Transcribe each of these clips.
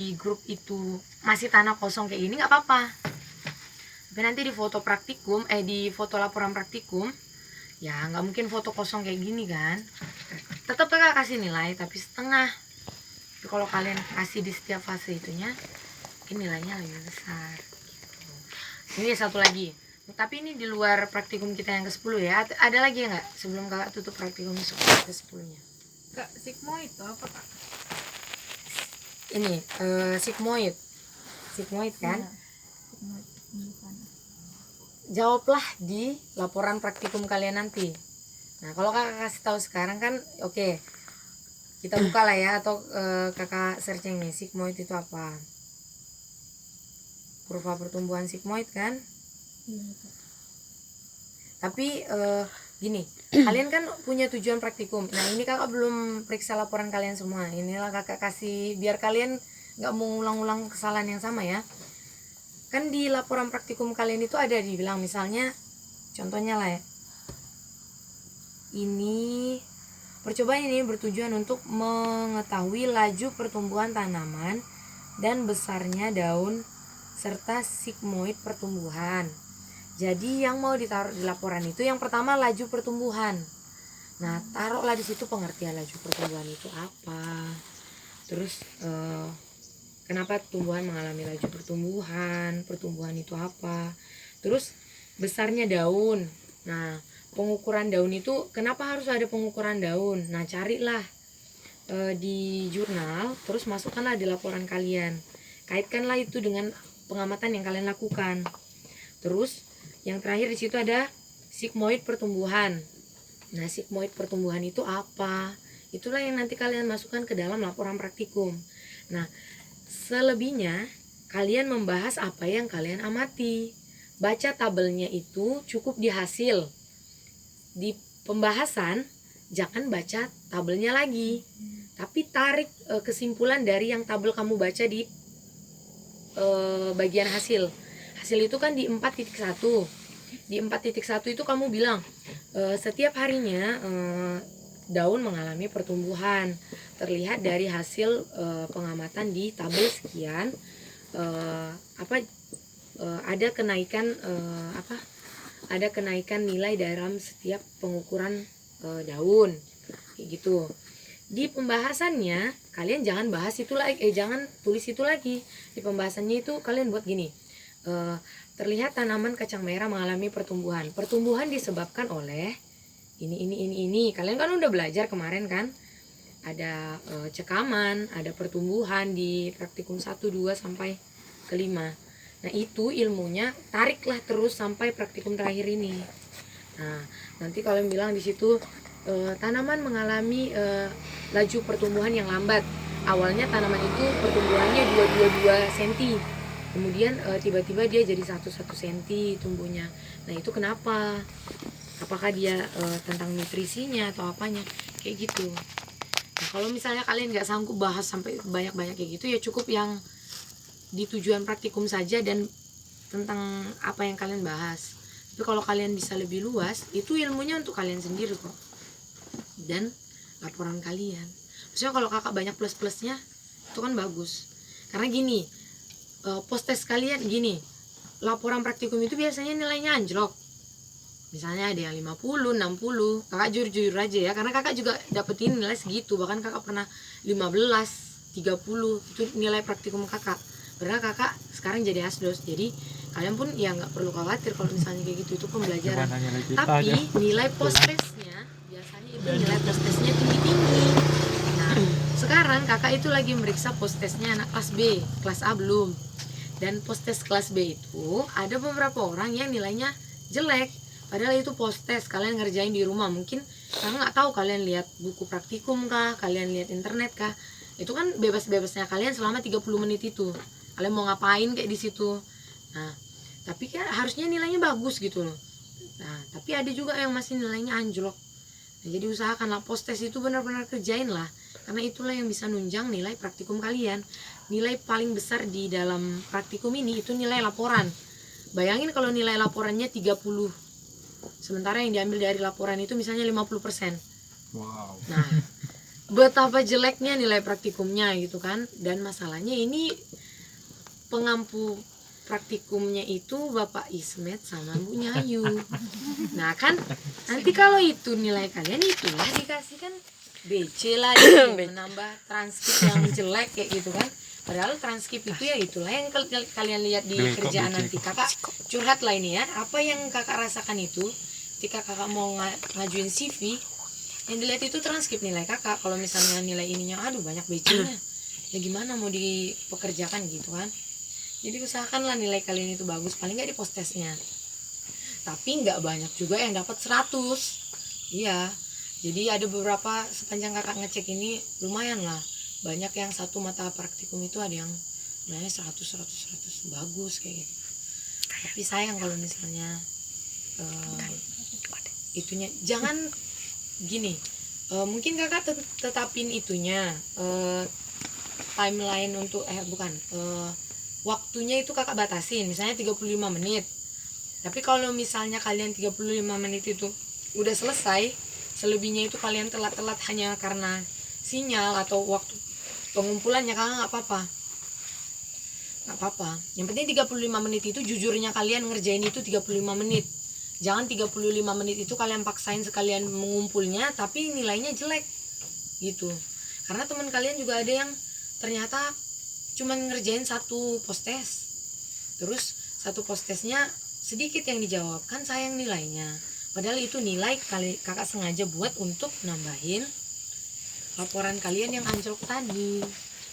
di grup itu masih tanah kosong kayak gini nggak apa-apa. Tapi nanti di foto praktikum, di foto laporan praktikum, ya nggak mungkin foto kosong kayak gini kan. Tetap kakak kasih nilai tapi setengah. Tapi kalau kalian kasih di setiap fase itunya, mungkin nilainya lebih besar. Gitu. Ini satu lagi. Tapi ini di luar praktikum kita yang ke-10 ya. Ada lagi ya nggak sebelum kakak tutup praktikum ke-10-nya? Kak, sigmoid itu apa kak? Ini sigmoid kan? Iya, sigmoid pembukaan. Jawablah di laporan praktikum kalian nanti. Nah kalau kakak kasih tahu sekarang kan oke, kita buka lah ya, atau kakak searching nih sigmoid itu apa, kurva pertumbuhan sigmoid kan. Iya kak. Tapi gini, kalian kan punya tujuan praktikum. Nah ini kakak belum periksa laporan kalian semua. Inilah kakak kasih biar kalian nggak mengulang-ulang kesalahan yang sama ya. Kan di laporan praktikum kalian itu ada dibilang, misalnya contohnya lah ya, ini percobaan ini bertujuan untuk mengetahui laju pertumbuhan tanaman dan besarnya daun serta sigmoid pertumbuhan. Jadi yang mau ditaruh di laporan itu yang pertama laju pertumbuhan. Nah taruhlah di situ pengertian laju pertumbuhan itu apa. Terus kenapa tumbuhan mengalami laju pertumbuhan, pertumbuhan itu apa. Terus besarnya daun. Nah pengukuran daun itu kenapa harus ada pengukuran daun. Nah carilah di jurnal, terus masukkanlah di laporan kalian. Kaitkanlah itu dengan pengamatan yang kalian lakukan. Terus yang terakhir di situ ada sigmoid pertumbuhan. Nah sigmoid pertumbuhan itu apa? Itulah yang nanti kalian masukkan ke dalam laporan praktikum. Nah selebihnya kalian membahas apa yang kalian amati. Baca tabelnya itu cukup di hasil. Di pembahasan jangan baca tabelnya lagi, tapi tarik kesimpulan dari yang tabel kamu baca di bagian hasil. Hasil itu kan di 4.1. Di 4.1 itu kamu bilang setiap harinya daun mengalami pertumbuhan. Terlihat dari hasil pengamatan di tabel sekian, ada kenaikan ada kenaikan nilai dalam setiap pengukuran daun kayak gitu. Di pembahasannya kalian jangan bahas itu lagi, jangan tulis itu lagi. Di pembahasannya itu kalian buat gini, terlihat tanaman kacang merah mengalami pertumbuhan. Pertumbuhan disebabkan oleh ini. Kalian kan udah belajar kemarin kan, ada cekaman, ada pertumbuhan di praktikum 1, 2 sampai ke 5. Nah itu ilmunya tariklah terus sampai praktikum terakhir ini. Nah nanti kalian bilang di situ tanaman mengalami laju pertumbuhan yang lambat. Awalnya tanaman itu pertumbuhannya 2 cm, kemudian tiba-tiba dia jadi 1 cm tumbuhnya. Nah itu kenapa? Apakah dia tentang nutrisinya atau apanya kayak gitu. Nah, kalau misalnya kalian nggak sanggup bahas sampai banyak-banyak kayak gitu, ya cukup yang di tujuan praktikum saja dan tentang apa yang kalian bahas. Tapi kalau kalian bisa lebih luas, itu ilmunya untuk kalian sendiri kok, dan laporan kalian. Maksudnya kalau kakak banyak plus-plusnya itu kan bagus. Karena gini, post test kalian gini, laporan praktikum itu biasanya nilainya anjlok. Misalnya ada yang 50, 60. Kakak jujur aja ya, karena kakak juga dapetin nilai segitu. Bahkan kakak pernah 15, 30. Itu nilai praktikum kakak. Karena kakak sekarang jadi asdos. Jadi kalian pun ya nggak perlu khawatir kalau misalnya kayak gitu, itu pembelajaran. Tapi nilai post testnya biasanya itu nilai post testnya tinggi-tinggi. Nah sekarang kakak itu lagi meriksa post testnya anak kelas B, kelas A belum. Dan post test kelas B itu ada beberapa orang yang nilainya jelek. Padahal itu post test kalian ngerjain di rumah. Mungkin karena nggak tahu kalian lihat buku praktikum kah, kalian lihat internet kah. Itu kan bebas-bebasnya kalian selama 30 menit itu. Kalian mau ngapain kayak di situ. Nah, tapi kan harusnya nilainya bagus gitu loh. Nah, tapi ada juga yang masih nilainya anjlok. Nah, jadi usahakanlah post test itu benar-benar kerjain lah. Karena itulah yang bisa nunjang nilai praktikum kalian. Nilai paling besar di dalam praktikum ini itu nilai laporan. Bayangin kalau nilai laporannya 30. Sementara yang diambil dari laporan itu misalnya 50%. Wow. Nah, betapa jeleknya nilai praktikumnya gitu kan. Dan masalahnya ini pengampu praktikumnya itu Bapak Ismet sama Bu Nyayu. Nah kan nanti kalau itu nilai kalian itulah dikasihkan BC lah gitu, menambah transkrip yang jelek kayak gitu kan. Padahal transkrip itu ya itulah yang kalian lihat di kerjaan nanti. Kakak curhat lah ini ya, apa yang kakak rasakan itu ketika kakak mau ngajuin CV, yang dilihat itu transkrip nilai kakak. Kalau misalnya nilai ininya aduh banyak BC-nya, ya gimana mau dipekerjakan gitu kan. Jadi usahakanlah nilai kalian itu bagus, paling nggak di postesnya. Tapi nggak banyak juga yang dapat 100. Iya, jadi ada beberapa sepanjang kakak ngecek ini lumayan lah. Banyak yang satu mata praktikum itu ada yang nilainya 100 bagus kayak gitu. Tapi sayang kalau misalnya itunya jangan gini. Mungkin kakak tetapin itunya timeline untuk waktunya itu kakak batasin, misalnya 35 menit. Tapi kalau misalnya kalian 35 menit itu udah selesai, selebihnya itu kalian telat-telat hanya karena sinyal atau waktu pengumpulannya, kakak nggak apa-apa. Yang penting 35 menit itu jujurnya kalian ngerjain itu 35 menit. Jangan 35 menit itu kalian paksain sekalian mengumpulnya tapi nilainya jelek gitu. Karena teman kalian juga ada yang ternyata cuma ngerjain satu postes, terus satu postesnya sedikit yang dijawab, kan sayang nilainya. Padahal itu nilai kakak sengaja buat untuk nambahin laporan kalian yang anjlok tadi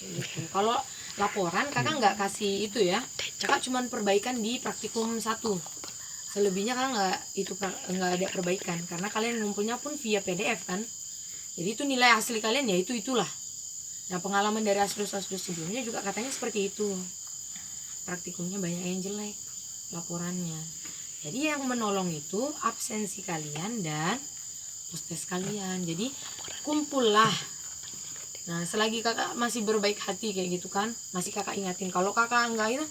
gitu. Kalau laporan kakak nggak kasih itu ya, kakak cuma perbaikan di praktikum 1, selebihnya kakak nggak ada perbaikan karena kalian ngumpulnya pun via PDF kan. Jadi itu nilai asli kalian ya itulah. Nah pengalaman dari asdos-asdos sebelumnya juga katanya seperti itu, praktikumnya banyak yang jelek laporannya. Jadi yang menolong itu absensi kalian dan postes kalian. Jadi kumpullah. Nah selagi kakak masih berbaik hati kayak gitu kan, masih kakak ingatin. Kalau kakak enggak itu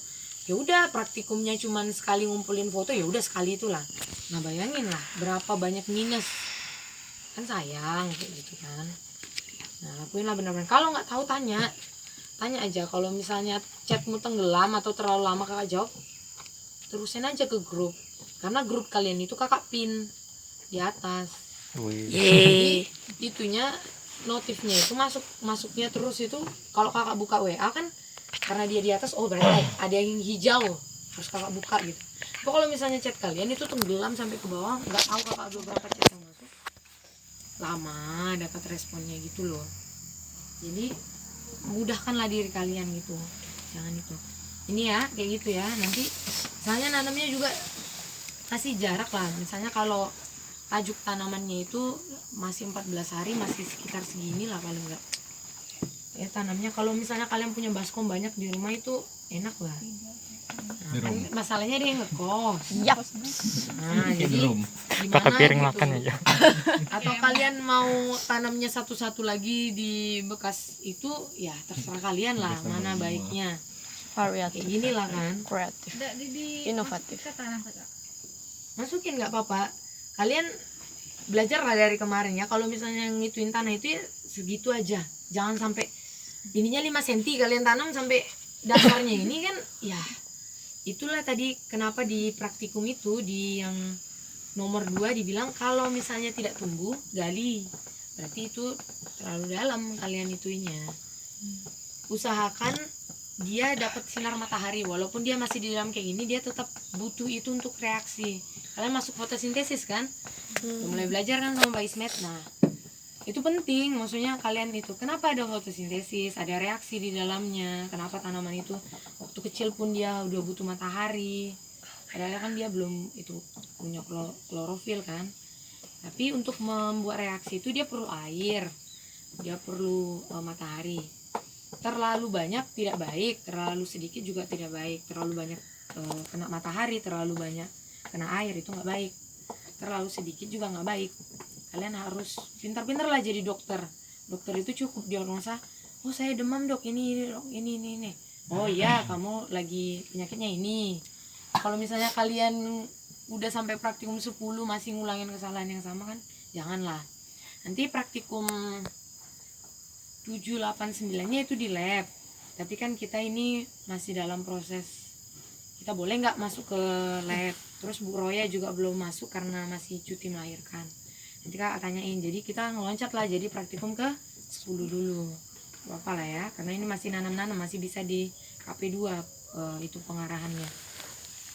ya udah praktikumnya cuman sekali ngumpulin foto, ya udah sekali itulah. Nah bayangin lah berapa banyak minus, kan sayang kayak gitu kan. Nah lakuinlah benar-benar. Kalau nggak tahu tanya aja. Kalau misalnya chatmu tenggelam atau terlalu lama kakak jawab, terusin aja ke grup, karena grup kalian itu kakak pin di atas. Jadi itunya notifnya itu masuknya terus itu. Kalau kakak buka WA kan karena dia di atas, oh berarti ada yang hijau, harus kakak buka gitu. Tapi kalau misalnya chat kalian itu tenggelam sampai ke bawah, nggak tahu kakak ada berapa chat yang masuk, lama dapat responnya gitu loh. Jadi mudahkanlah diri kalian gitu, jangan itu ini ya kayak gitu ya. Nanti misalnya nanamnya juga kasih jarak lah, misalnya kalau tajuk tanamannya itu masih 14 hari, masih sekitar segini lah paling enggak ya tanamnya. Kalau misalnya kalian punya baskom banyak di rumah itu enak lah. Nah, kan masalahnya dia ngekos. Yap. Nah, jadi Pakai piring gitu. makan aja. Atau kalian mau tanamnya satu-satu lagi di bekas itu, ya terserah kalian lah mana baiknya. Variatif. Kayak gini lah kan. Kreatif. Inovatif. Ke tanah kakak. Masukin nggak apa-apa. Kalian belajar lah dari kemarin ya. Kalau misalnya ngituin tanah itu ya segitu aja. Jangan sampai ininya 5 cm kalian tanam sampai dasarnya ini kan ya. Itulah tadi kenapa di praktikum itu di yang nomor 2 dibilang kalau misalnya tidak tumbuh gali, berarti itu terlalu dalam kalian itunya. Usahakan dia dapat sinar matahari, walaupun dia masih di dalam kayak gini dia tetap butuh itu untuk reaksi. Kalian masuk fotosintesis kan, mulai belajar kan sama Mbak Ismet. Nah itu penting, maksudnya kalian itu kenapa ada fotosintesis, ada reaksi di dalamnya, kenapa tanaman itu waktu kecil pun dia udah butuh matahari, padahal kan dia belum itu punya klorofil kan. Tapi untuk membuat reaksi itu dia perlu air, dia perlu matahari. Terlalu banyak tidak baik, terlalu sedikit juga tidak baik. Terlalu banyak kena matahari, terlalu banyak kena air itu nggak baik, terlalu sedikit juga nggak baik. Kalian harus pintar-pintar lah jadi dokter. Dokter itu cukup diagnosa, oh saya demam dok, ini dok, ini. Oh iya kamu lagi penyakitnya ini. Kalau misalnya kalian udah sampai praktikum 10 masih ngulangin kesalahan yang sama kan, janganlah. Nanti praktikum 7, 8, 9-nya itu di lab. Tapi kan kita ini masih dalam proses, kita boleh nggak masuk ke lab. Terus Bu Roya juga belum masuk karena masih cuti melahirkan. Nanti Kak tanyain, jadi kita ngeloncat lah jadi praktikum ke 10 dulu. Apa lah ya, karena ini masih nanam-nanam, masih bisa di KP2 itu pengarahannya.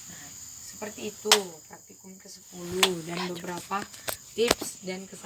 Nah, seperti itu praktikum ke 10 dan beberapa tips dan kesan